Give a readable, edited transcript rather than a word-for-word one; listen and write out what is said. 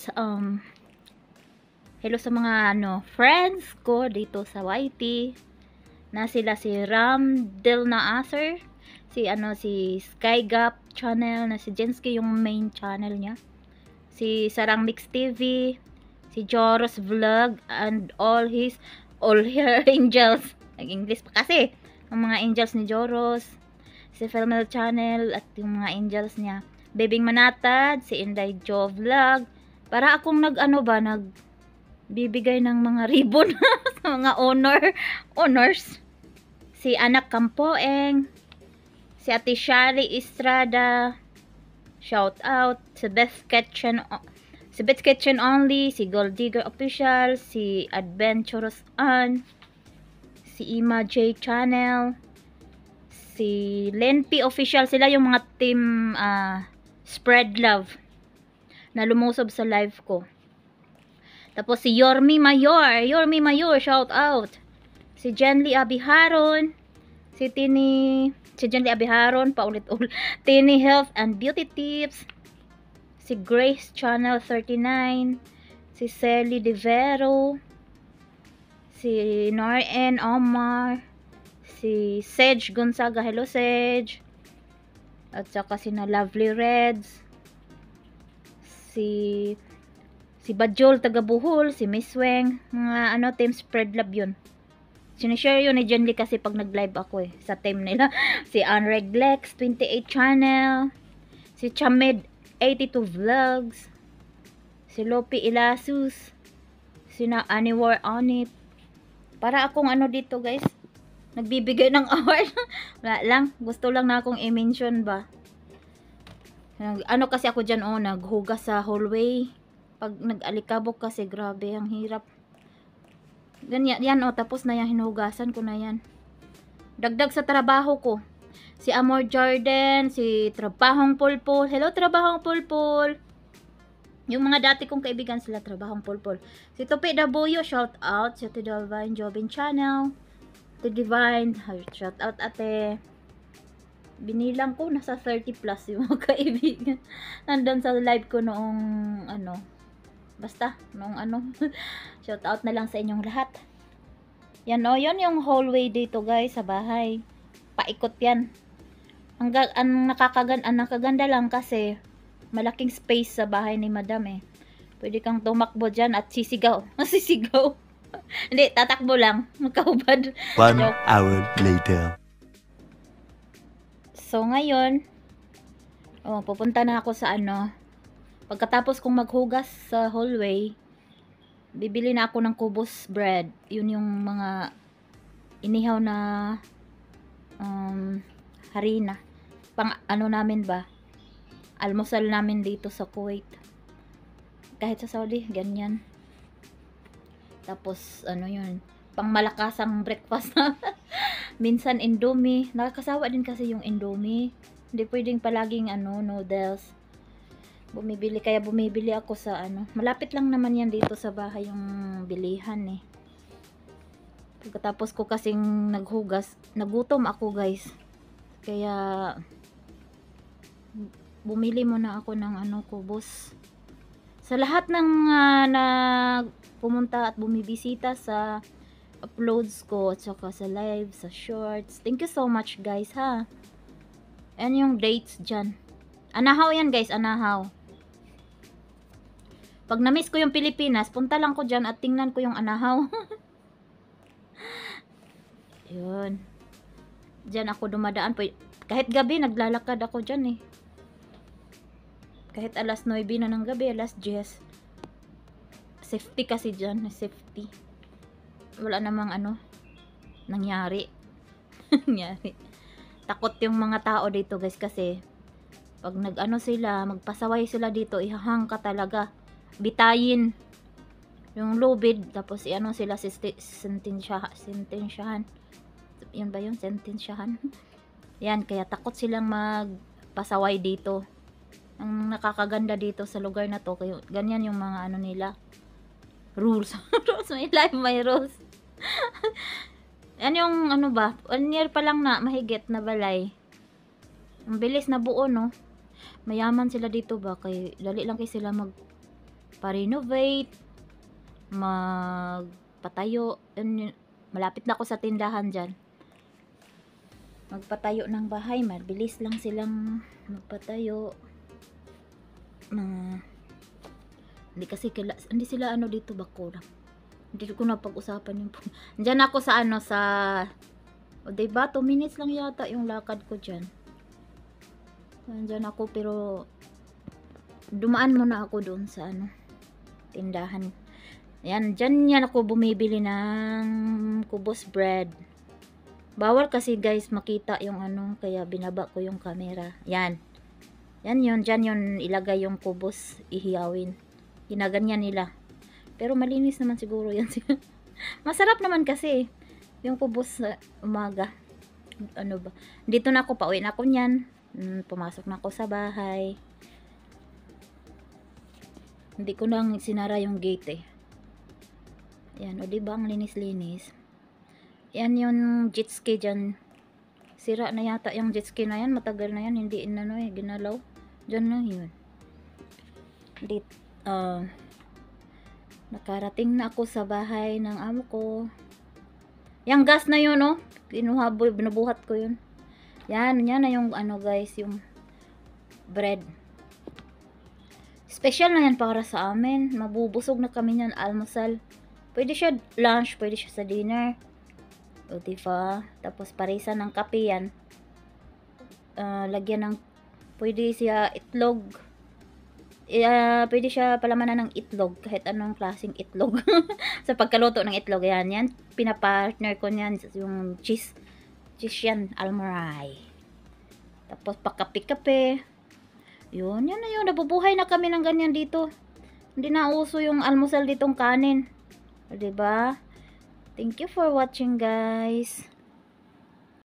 guys, hello sa mga friends ko dito sa YT. Na sila si Ram Del Naaser, si Skygap channel, na si Jensky yung main channel niya. Si Sarang Mix TV, si Joros Vlog and all her angels. Nag-English pa kasi. Ang mga angels ni Joros, si Felmel channel at yung mga angels niya. Bebing Manatad, si Inday Jo Vlog. Para akong nagbibigay ng mga ribbon sa mga honors. Si Anak Campoeng, si Ate Shari Estrada, shout out, si Beth Kitchen Only, si Gold Digger Official, si Adventurous Ann, si Ima J Channel, si Lenpi Official. Sila yung mga team Spread Love na lumusob sa live ko. Tapos si Yormi Mayor, shout out. Si Jenly Abiharon, si Jenly Abiharon, paulit-ulit. Tini Health and Beauty Tips, si Grace Channel 39, si Selly Devero, si Noren Omar, si Sedge Gonzaga, hello Sedge, at saka si na Lovely Reds, si Bajol taga Buhol, si Miss Weng, mga team Spread Love yun. Sinishare yun ni Jenly kasi pag nag-live ako sa team nila. Si Unreglex 28 channel, si Chamid 82 vlogs, si Lopi Ilasus, si na Aniwar Onip. Para akong dito guys, nagbibigay ng award. Wala lang, gusto lang na akong i-mention ba. Kasi ako dyan naghugas sa hallway. Pag nag-alikabok kasi grabe ang hirap. Ganyan yan tapos na yan, hinugasan ko na yan. Dagdag sa trabaho ko. Si Amor Jordan, si Trabahong Pulpul. Hello Trabahong Pulpul. Yung mga dati kong kaibigan sila Trabahong Pulpul. Si Topi Dabuyo, shout out. Si Divine Jobin Channel. Si Divine, shout out ate. Binilang ko nasa 30 plus yung mga kaibigan. Nandun sa live ko noong basta noong shout out na lang sa inyong lahat. Yan yan yung hallway dito guys sa bahay. Paikot yan. Ang nakakaganda lang kasi malaking space sa bahay ni madam Pwede kang tumakbo dyan at sisigaw. Sisigaw. Hindi, tatakbo lang. Magkahubad. 1 hour later. So, ngayon, pupunta na ako sa pagkatapos kong maghugas sa hallway, bibili na ako ng kubos bread. Yun yung mga inihaw na harina. Pang namin ba? Almusal namin dito sa Kuwait. Kahit sa Saudi, ganyan. Tapos, yun, pang malakasang breakfast na. Minsan Indomie. Nakakasawa din kasi yung Indomie. Hindi pwedeng palaging noodles. Kaya bumibili ako sa malapit lang naman yan dito sa bahay yung bilihan Pagkatapos ko kasing naghugas, nagutom ako guys. Kaya bumili muna ako ng kubos. Sa lahat ng pumunta at bumibisita sa uploads ko at saka sa live, sa shorts. Thank you so much guys ha. Yan yung dates dyan. Anahaw yan guys, Anahaw. Pag na-miss ko yung Pilipinas, punta lang ko dyan at tingnan ko yung Anahaw. Yun. Dyan ako dumadaan. Kahit gabi, naglalakad ako dyan Kahit alas 9 na ng gabi, alas 10. Safety kasi dyan, safety. Wala namang nangyari. Nangyari. Takot yung mga tao dito guys kasi pag sila, magpasaway sila dito, ihahang ka talaga. Bitayin yung lubid, tapos sila sentensyahan. Yun ba yun? Sentensyahan. Yan, kaya takot silang magpasaway dito. Ang nakakaganda dito sa lugar na to, kaya ganyan yung mga nila. Rules. May life, may rules. Yan yung 1 year pa lang na mahigit na balay. Ang bilis na buo Mayaman sila dito ba, kay dali lang kay sila pa-renovate, magpatayo. Malapit na ako sa tindahan dyan. Magpatayo ng bahay. Mabilis lang silang magpatayo. Hindi sila ano dito bakura. Hindi ko na pag-usapan yung Diyan ako sa ano sa diba 2 minutes lang yata yung lakad ko dyan. Diyan ako pero dumaan muna ako doon sa ano tindahan. Dyan ako bumibili ng kubos bread. Bawal kasi guys makita yung ano kaya binaba ko yung camera. Yan yun, dyan yun ilagay yung kubos ihiyawin. Ginaganyan nila. Pero malinis naman siguro yan. Masarap naman kasi yung kubos sa umaga. Ano ba? Dito na ako, pauwi na ako niyan. Pumasok na ako sa bahay. Hindi ko nang sinara yung gate eh. Yan, o diba ang linis-linis. Yan yung jet ski dyan. Sira na yata yung jet ski na yan. Matagal na yan. Hindi inano eh, ginalaw. Dyan na yun. Nakarating na ako sa bahay ng amo ko. Yung gas na yun, oh. Binubuhat ko yun. Yan na yung ano guys, yung bread. Special na yan para sa amin. Mabubusog na kami yan, almusal. Pwede siya lunch, pwede siya sa dinner. O diba? Tapos parisan ng kape yan. Lagyan ng, pwede siya itlog. Pwede siya palamanan ng itlog, kahit anong klaseng itlog. Sa pagkaluto ng itlog, yan pinapartner ko niyan yung cheese yan, almaray. Tapos pakape-kape. Yan na yun, nabubuhay na kami ng ganyan dito. Hindi na uso yung almusal ditong kanin. Diba? Thank you for watching guys.